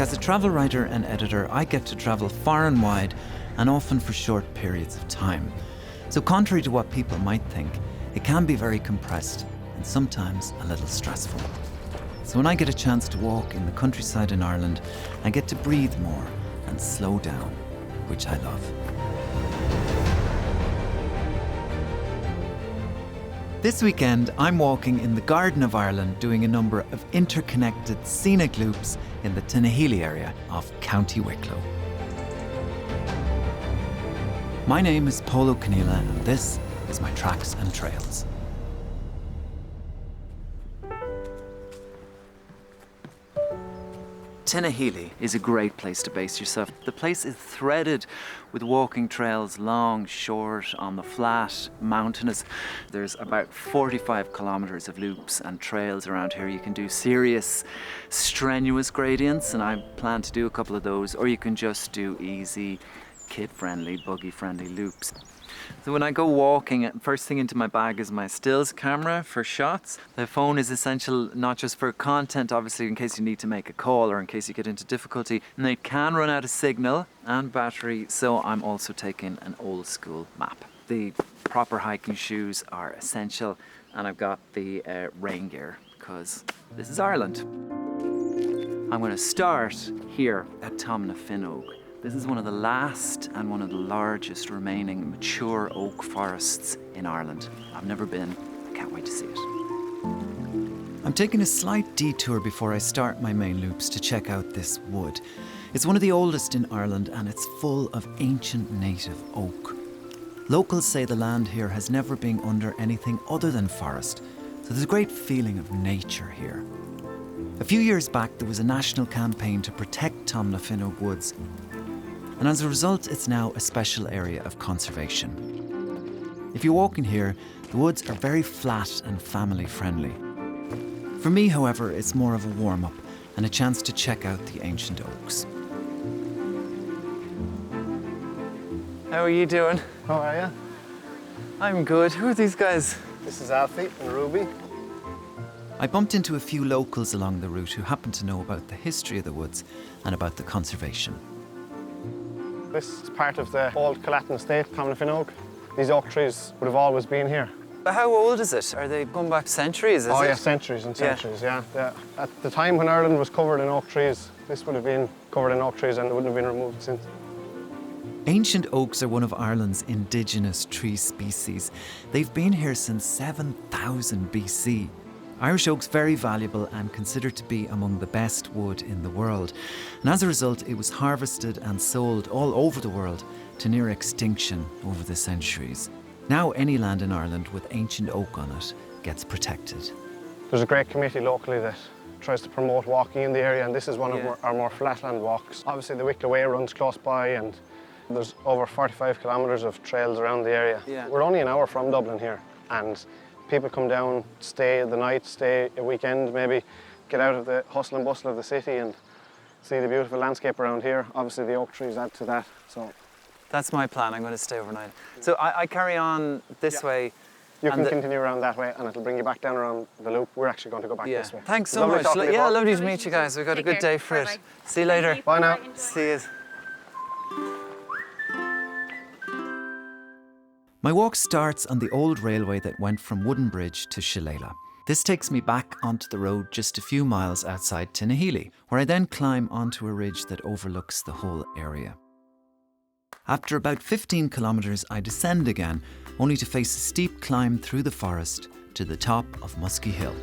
as a travel writer and editor, I get to travel far and wide and often for short periods of time. So contrary to what people might think, it can be very compressed and sometimes a little stressful. So when I get a chance to walk in the countryside in Ireland, I get to breathe more and slow down, which I love. This weekend, I'm walking in the Garden of Ireland doing a number of interconnected scenic loops in the Tinahealy area of County Wicklow. My name is Paul O'Connell and this is my Tracks and Trails. Tinahealy is a great place to base yourself. The place is threaded with walking trails, long, short, on the flat, mountainous. There's about 45 kilometres of loops and trails around here. You can do serious, strenuous gradients, and I plan to do a couple of those, or you can just do easy, kid-friendly, buggy-friendly loops. So when I go walking, first thing into my bag is my stills camera for shots. The phone is essential not just for content, obviously in case you need to make a call or in case you get into difficulty. And they can run out of signal and battery, so I'm also taking an old school map. The proper hiking shoes are essential, and I've got the rain gear because this is Ireland. I'm going to start here at Tomnafinnogue. This is one of the last and one of the largest remaining mature oak forests in Ireland. I've never been, I can't wait to see it. I'm taking a slight detour before I start my main loops to check out this wood. It's one of the oldest in Ireland and it's full of ancient native oak. Locals say the land here has never been under anything other than forest, so there's a great feeling of nature here. A few years back there was a national campaign to protect Tomnafinnogue Woods, and as a result, it's now a special area of conservation. If you're walking here, the woods are very flat and family friendly. For me, however, it's more of a warm-up and a chance to check out the ancient oaks. How are you doing? How are you? I'm good. Who are these guys? This is Alfie and Ruby. I bumped into a few locals along the route who happen to know about the history of the woods and about the conservation. This is part of the old Collatin estate, Tomnafinnogue. These oak trees would have always been here. But how old is it? Are they going back centuries, Oh yeah, centuries and centuries, yeah. At the time when Ireland was covered in oak trees, this would have been covered in oak trees and it wouldn't have been removed since. Ancient oaks are one of Ireland's indigenous tree species. They've been here since 7000 BC. Irish oak's very valuable and considered to be among the best wood in the world. And as a result, it was harvested and sold all over the world to near extinction over the centuries. Now any land in Ireland with ancient oak on it gets protected. There's a great committee locally that tries to promote walking in the area, and this is one of our more flatland walks. Obviously the WICKLOW Way runs close by, and there's over 45 kilometres of trails around the area. Yeah. We're only an hour from Dublin here, and people come down, stay the night, stay a weekend, maybe get out of the hustle and bustle of the city and see the beautiful landscape around here. Obviously the oak trees add to that. So that's my plan. I'm going to stay overnight. So I carry on this way. You can continue around that way and it'll bring you back down around the loop. We're actually going to go back this way. Thanks so much. Yeah, lovely to meet you guys. We've got a good day for it. See you later. Bye now. See you. My walk starts on the old railway that went from Woodenbridge to Shilelagh. This takes me back onto the road just a few miles outside Tinahealy, where I then climb onto a ridge that overlooks the whole area. After about 15 kilometres, I descend again, only to face a steep climb through the forest to the top of Muskeagh Hill.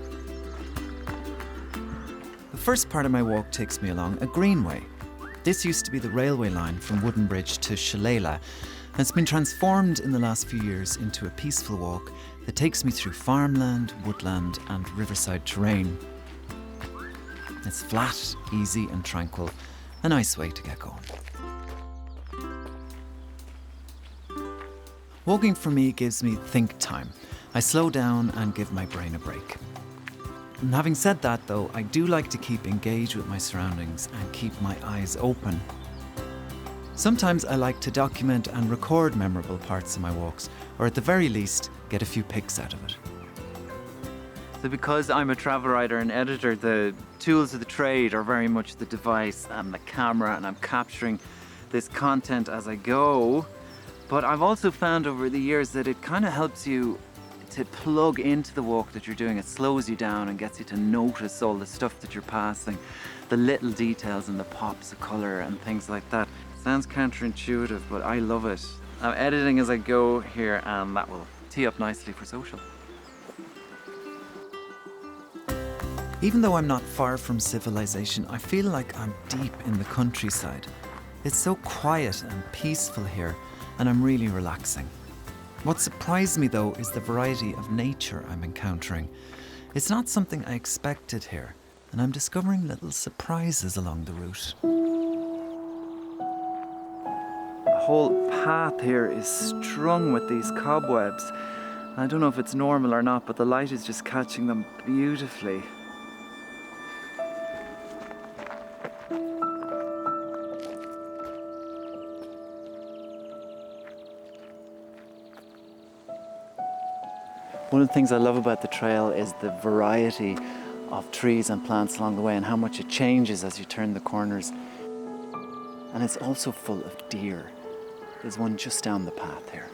The first part of my walk takes me along a greenway. This used to be the railway line from Woodenbridge to Shilelagh, and it's been transformed in the last few years into a peaceful walk that takes me through farmland, woodland and riverside terrain. It's flat, easy and tranquil, a nice way to get going. Walking for me gives me think time. I slow down and give my brain a break. And having said that though, I do like to keep engaged with my surroundings and keep my eyes open. Sometimes I like to document and record memorable parts of my walks, or at the very least, get a few pics out of it. So because I'm a travel writer and editor, the tools of the trade are very much the device and the camera, and I'm capturing this content as I go. But I've also found over the years that it kind of helps you to plug into the walk that you're doing. It slows you down and gets you to notice all the stuff that you're passing, the little details and the pops of color and things like that. Sounds counterintuitive, but I love it. I'm editing as I go here, and that will tee up nicely for social. Even though I'm not far from civilization, I feel like I'm deep in the countryside. It's so quiet and peaceful here, and I'm really relaxing. What surprised me though is the variety of nature I'm encountering. It's not something I expected here, and I'm discovering little surprises along the route. The whole path here is strung with these cobwebs. I don't know if it's normal or not, but the light is just catching them beautifully. One of the things I love about the trail is the variety of trees and plants along the way and how much it changes as you turn the corners. And it's also full of deer. There's one just down the path here.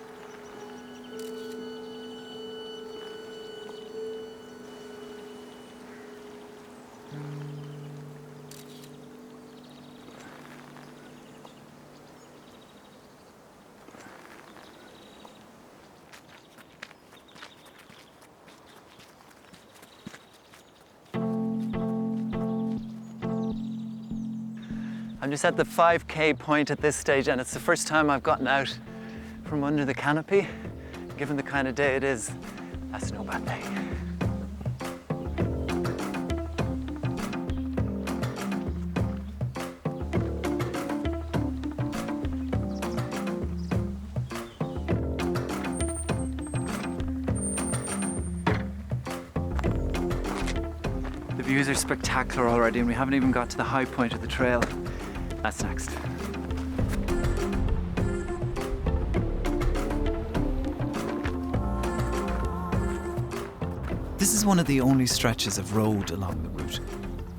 I'm just at the 5K point at this stage, and it's the first time I've gotten out from under the canopy. Given the kind of day it is, that's no bad day. The views are spectacular already, and we haven't even got to the high point of the trail. That's next. This is one of the only stretches of road along the route.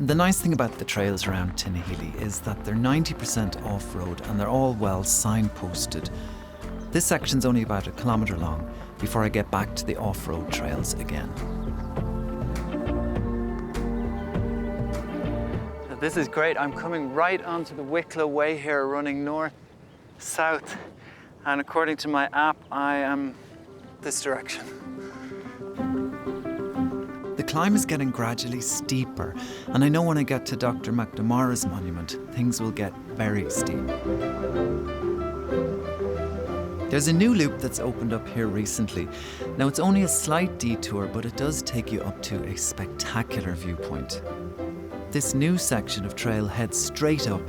The nice thing about the trails around Tinahealy is that they're 90% off-road and they're all well signposted. This section's only about 1 kilometre long before I get back to the off-road trails again. This is great. I'm coming right onto the WICKLOW Way here, running north, south, and according to my app, I am this direction. The climb is getting gradually steeper, and I know when I get to Dr Macnamara's monument, things will get very steep. There's a new loop that's opened up here recently. Now it's only a slight detour, but it does take you up to a spectacular viewpoint. This new section of trail heads straight up.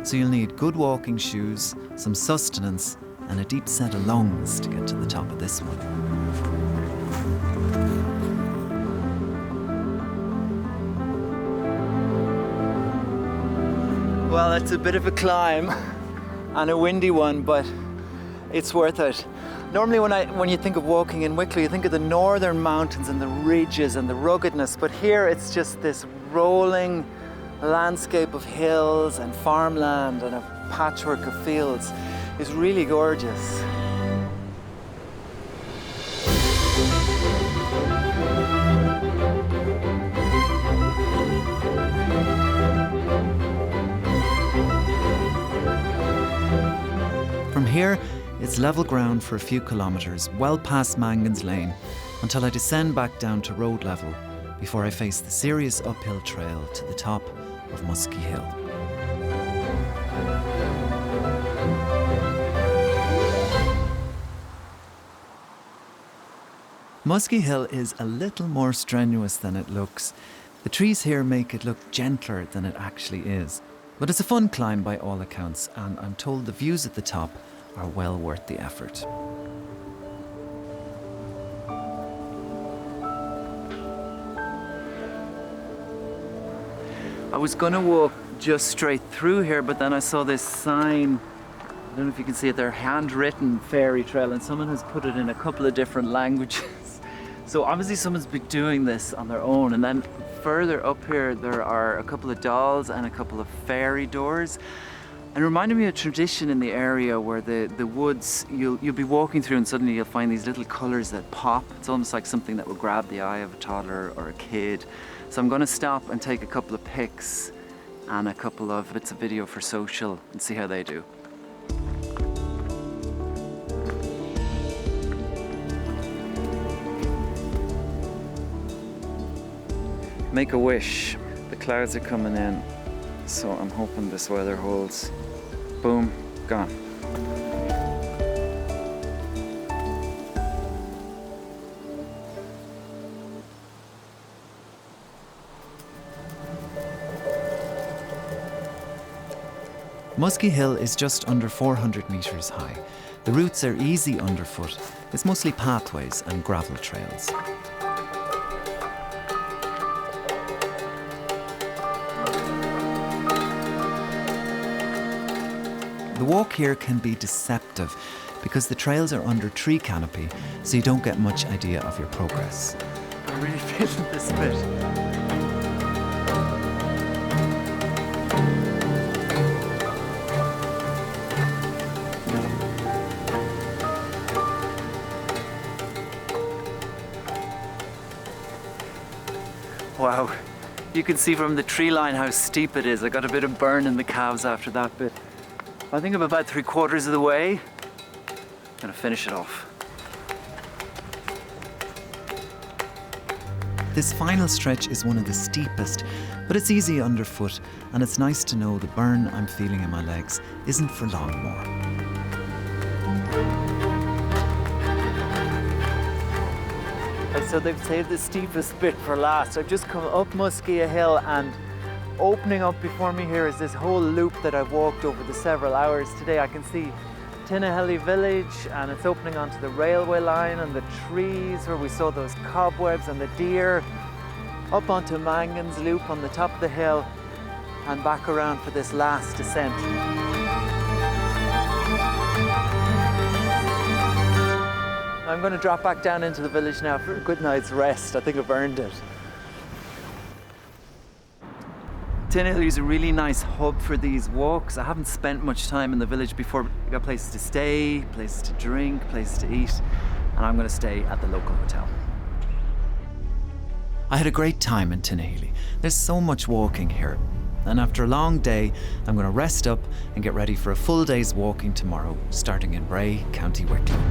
So you'll need good walking shoes, some sustenance, and a deep set of lungs to get to the top of this one. Well, it's a bit of a climb and a windy one, but it's worth it. Normally when you think of walking in Wicklow, you think of the northern mountains and the ridges and the ruggedness, but here it's just this rolling landscape of hills and farmland and a patchwork of fields. It's really gorgeous. From here, it's level ground for a few kilometres, well past Mangan's Lane, until I descend back down to road level before I face the serious uphill trail to the top of Muskeagh Hill. Muskeagh Hill is a little more strenuous than it looks. The trees here make it look gentler than it actually is. But it's a fun climb by all accounts, and I'm told the views at the top are well worth the effort. I was gonna walk just straight through here, but then I saw this sign I don't know if you can see it, they're handwritten fairy trail, and someone has put it in a couple of different languages. So obviously someone's been doing this on their own. And then further up here, there are a couple of dolls and a couple of fairy doors. And it reminded me of a tradition in the area where the woods, you'll be walking through and suddenly you'll find these little colours that pop. It's almost like something that will grab the eye of a toddler or a kid. So I'm going to stop and take a couple of pics and a couple of bits of video for social and see how they do. Make a wish. The clouds are coming in, so I'm hoping this weather holds. Boom, gone. Muskeagh Hill is just under 400 metres high. The routes are easy underfoot. It's mostly pathways and gravel trails. The walk here can be deceptive because the trails are under tree canopy, so you don't get much idea of your progress. I'm really feeling this bit. Wow, you can see from the tree line how steep it is. I got a bit of burn in the calves after that bit. I think I'm about 3/4 of the way. I'm gonna finish it off. This final stretch is one of the steepest, but it's easy underfoot, and it's nice to know the burn I'm feeling in my legs isn't for long more. And so they've saved the steepest bit for last. I've just come up Muskeagh Hill, and opening up before me here is this whole loop that I've walked over the several hours today. I can see Tinahealy village, and it's opening onto the railway line and the trees where we saw those cobwebs and the deer, up onto Mangan's loop on the top of the hill, and back around for this last descent. I'm going to drop back down into the village now for a good night's rest. I think I've earned it. Tinahealy is a really nice hub for these walks. I haven't spent much time in the village before. You got places to stay, places to drink, places to eat, and I'm going to stay at the local hotel. I had a great time in Tinahealy. There's so much walking here. And after a long day, I'm going to rest up and get ready for a full day's walking tomorrow, starting in Bray, County Wicklow.